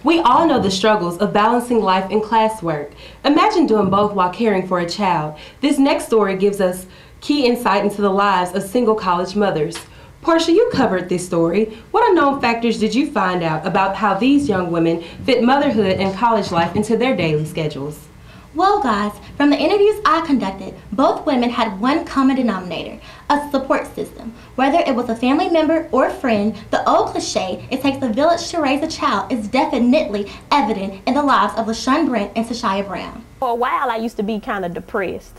We all know the struggles of balancing life and classwork. Imagine doing both while caring for a child. This next story gives us key insight into the lives of single college mothers. Portia, you covered this story. What unknown factors did you find out about how these young women fit motherhood and college life into their daily schedules? Well, guys, from the interviews I conducted, both women had one common denominator, a support system. Whether it was a family member or a friend, the old cliche, it takes a village to raise a child, is definitely evident in the lives of LaShawn Brent and Tashia Brown. For a while, I used to be kind of depressed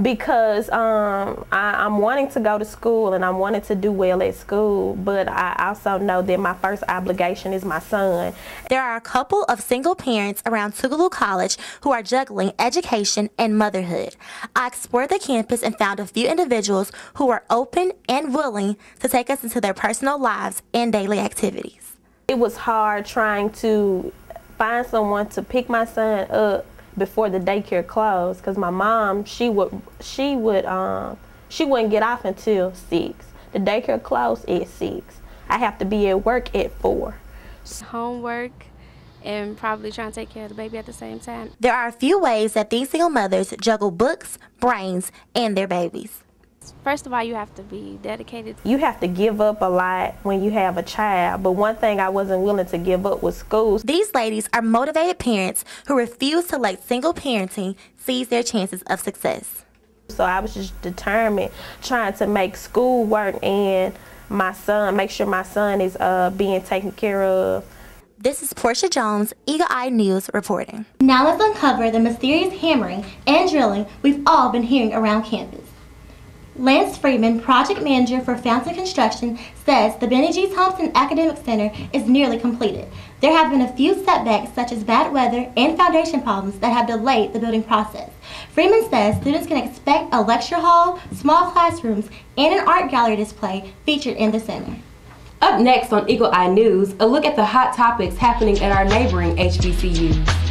because I'm wanting to go to school and I'm wanting to do well at school, but I also know that my first obligation is my son. There are a couple of single parents around Tougaloo College who are juggling education and motherhood. I explored the campus and found a few individuals who are open and willing to take us into their personal lives and daily activities. It was hard trying to find someone to pick my son up before the daycare closed, because my mom, she wouldn't get off until 6. The daycare closed at 6. I have to be at work at 4. Homework and probably trying to take care of the baby at the same time. There are a few ways that these single mothers juggle books, brains, and their babies. First of all, you have to be dedicated. You have to give up a lot when you have a child, but one thing I wasn't willing to give up was school. These ladies are motivated parents who refuse to let single parenting seize their chances of success. So I was just determined, trying to make school work and my son, make sure my son is being taken care of. This is Portia Jones, Eagle Eye News reporting. Now let's uncover the mysterious hammering and drilling we've all been hearing around campus. Lance Freeman, project manager for Fountain Construction, says the Benny G. Thompson Academic Center is nearly completed. There have been a few setbacks such as bad weather and foundation problems that have delayed the building process. Freeman says students can expect a lecture hall, small classrooms, and an art gallery display featured in the center. Up next on Eagle Eye News, a look at the hot topics happening at our neighboring HBCUs.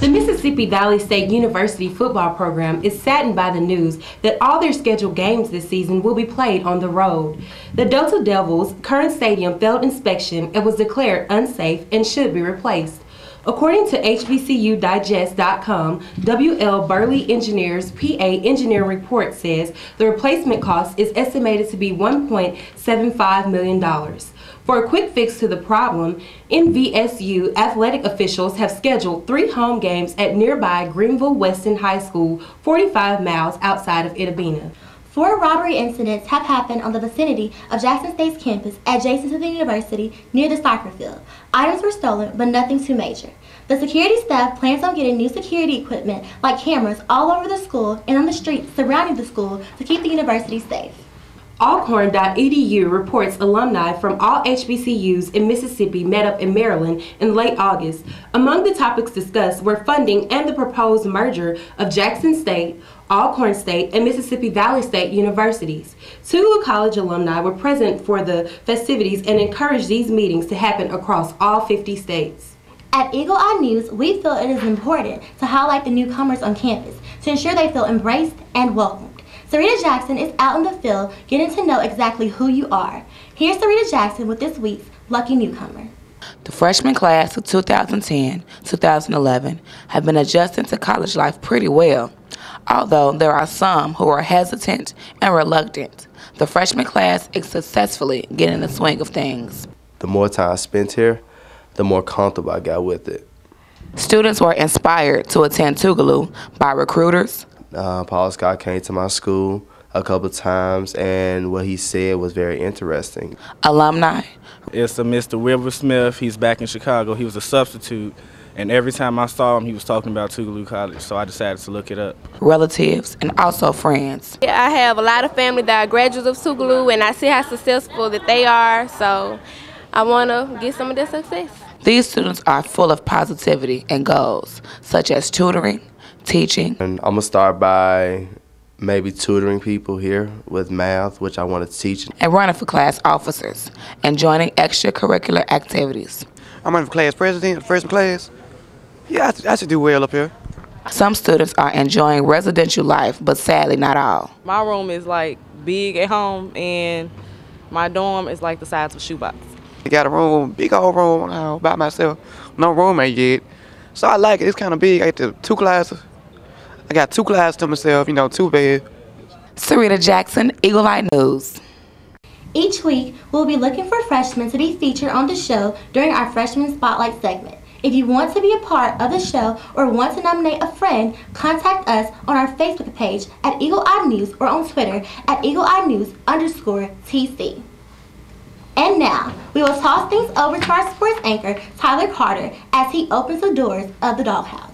The Mississippi Valley State University football program is saddened by the news that all their scheduled games this season will be played on the road. The Delta Devils' current stadium failed inspection and was declared unsafe and should be replaced. According to HBCUdigest.com, W.L. Burley Engineers PA engineering report says the replacement cost is estimated to be $1.75 million. For a quick fix to the problem, NVSU athletic officials have scheduled 3 home games at nearby Greenville Weston High School, 45 miles outside of Itta-Bena. 4 robbery incidents have happened on the vicinity of Jackson State's campus adjacent to the university near the soccer field. Items were stolen, but nothing too major. The security staff plans on getting new security equipment like cameras all over the school and on the streets surrounding the school to keep the university safe. Alcorn.edu reports alumni from all HBCUs in Mississippi met up in Maryland in late August. Among the topics discussed were funding and the proposed merger of Jackson State, Alcorn State, and Mississippi Valley State universities. Tougaloo College alumni were present for the festivities and encouraged these meetings to happen across all 50 states. At Eagle Eye News, we feel it is important to highlight the newcomers on campus to ensure they feel embraced and welcomed. Sarita Jackson is out in the field getting to know exactly who you are. Here's Sarita Jackson with this week's Lucky Newcomer. The freshman class of 2010-2011 have been adjusting to college life pretty well, although there are some who are hesitant and reluctant. The freshman class is successfully getting the swing of things. The more time I spent here, the more comfortable I got with it. Students were inspired to attend Tougaloo by recruiters. Paul Scott came to my school a couple times, and what he said was very interesting. Alumni. It's a Mr. Wilbur Smith. He's back in Chicago. He was a substitute, and every time I saw him, he was talking about Tougaloo College, so I decided to look it up. Relatives and also friends. Yeah, I have a lot of family that are graduates of Tougaloo, and I see how successful that they are, so I want to get some of their success. These students are full of positivity and goals, such as tutoring, teaching. And I'm going to start by maybe tutoring people here with math, which I want to teach. And running for class officers and joining extracurricular activities. I'm running for class president, first class. Yeah, I should do well up here. Some students are enjoying residential life, but sadly not all. My room is like big at home, and my dorm is like the size of a shoebox. I got a room, big old room by myself, no roommate yet. So I like it, it's kind of big. I got 2 classes. I got 2 classes to myself, 2 beds. Sarita Jackson, Eagle Eye News. Each week, we'll be looking for freshmen to be featured on the show during our Freshman Spotlight segment. If you want to be a part of the show or want to nominate a friend, contact us on our Facebook page at Eagle Eye News or on Twitter at EagleEyeNews_TC. And now, we will toss things over to our sports anchor, Tyler Carter, as he opens the doors of the doghouse.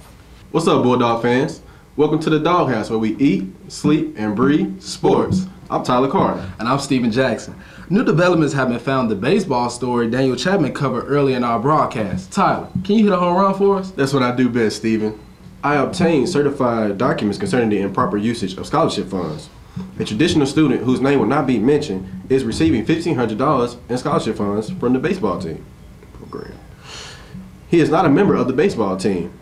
What's up, Bulldog fans? Welcome to the Doghouse, where we eat, sleep, and breathe sports. I'm Tyler Carter. And I'm Steven Jackson. New developments have been found in the baseball story Daniel Chapman covered early in our broadcast. Tyler, can you hit a home run for us? That's what I do best, Steven. I obtained certified documents concerning the improper usage of scholarship funds. A traditional student whose name will not be mentioned is receiving $1,500 in scholarship funds from the baseball team program. He is not a member of the baseball team.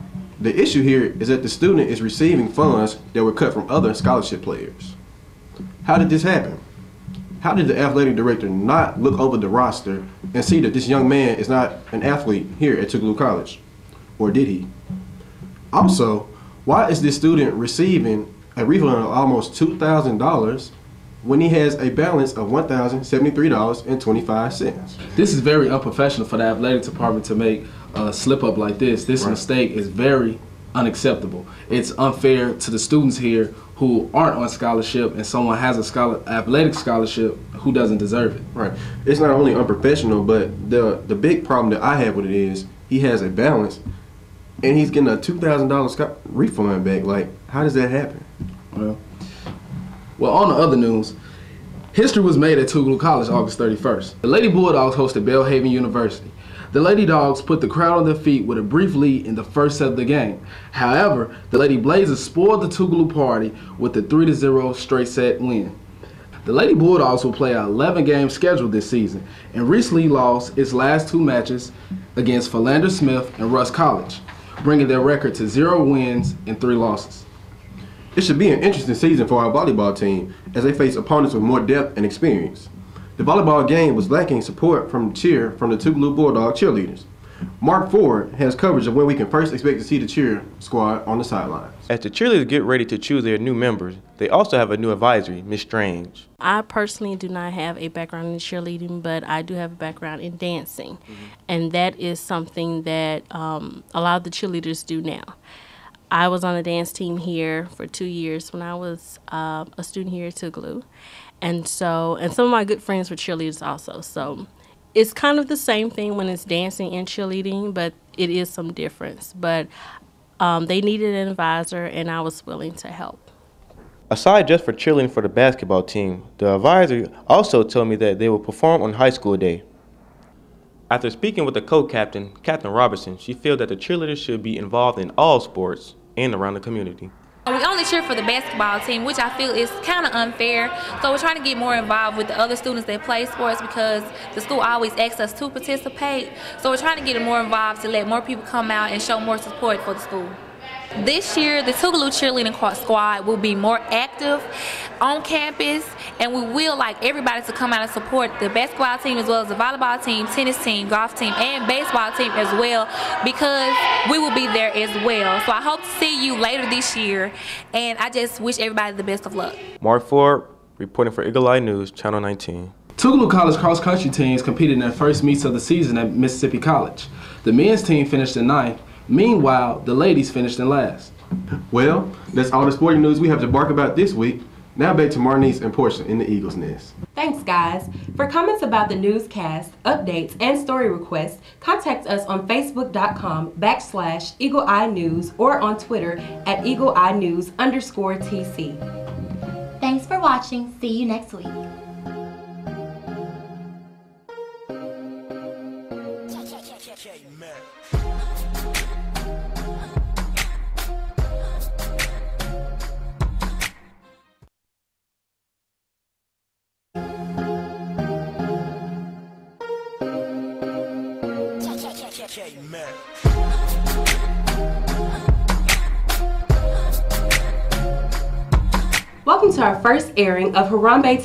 The issue here is that the student is receiving funds that were cut from other scholarship players. How did this happen? How did the athletic director not look over the roster and see that this young man is not an athlete here at Tougaloo College? Or did he? Also, why is this student receiving a refund of almost $2,000 when he has a balance of $1,073.25? This is very unprofessional for the athletic department to make a slip up like this. This mistake is very unacceptable. It's unfair to the students here who aren't on scholarship, and someone has a athletic scholarship who doesn't deserve it. Right. It's not only unprofessional, but the big problem that I have with it is he has a balance and he's getting a $2,000 refund back. Like, how does that happen? Well, on the other news, history was made at Tougaloo College August 31st. The Lady Bulldogs hosted Belhaven University. The Lady Dogs put the crowd on their feet with a brief lead in the first set of the game. However, the Lady Blazers spoiled the Tougaloo party with a 3-0 straight set win. The Lady Bulldogs will play an 11-game schedule this season and recently lost its last 2 matches against Philander Smith and Russ College, bringing their record to 0 wins and 3 losses. It should be an interesting season for our volleyball team as they face opponents with more depth and experience. The volleyball game was lacking support from cheer from the Tougaloo Bulldog cheerleaders. Mark Ford has coverage of when we can first expect to see the cheer squad on the sidelines. As the cheerleaders get ready to choose their new members, they also have a new advisory, Ms. Strange. I personally do not have a background in cheerleading, but I do have a background in dancing. And that is something that a lot of the cheerleaders do now. I was on the dance team here for 2 years when I was a student here at Tougaloo. And some of my good friends were cheerleaders also. So it's kind of the same thing when it's dancing and cheerleading, but it is some difference. But they needed an advisor, and I was willing to help. Aside just for cheerleading for the basketball team, the advisor also told me that they will perform on high school day. After speaking with the co-captain, Captain Robertson, she feels that the cheerleaders should be involved in all sports and around the community. We only cheer for the basketball team, which I feel is kind of unfair. So we're trying to get more involved with the other students that play sports because the school always asks us to participate. So we're trying to get more involved to let more people come out and show more support for the school. This year, the Tougaloo cheerleading squad will be more active on campus, and we will like everybody to come out and support the basketball team as well as the volleyball team, tennis team, golf team, and baseball team as well, because we will be there as well. So I hope to see you later this year, and I just wish everybody the best of luck. Mark Ford, reporting for Eagle Eye News, Channel 19. Tougaloo College cross-country teams competed in their first meets of the season at Mississippi College. The men's team finished in 9th. Meanwhile, the ladies finished in last. Well, that's all the sporting news we have to bark about this week. Now back to Marnice and Portia in the Eagles Nest. Thanks, guys. For comments about the newscast, updates, and story requests, contact us on Facebook.com/EagleEyeNews or on Twitter at EagleEyeNews_TC. Thanks for watching. See you next week. welcome to our first airing of Harambe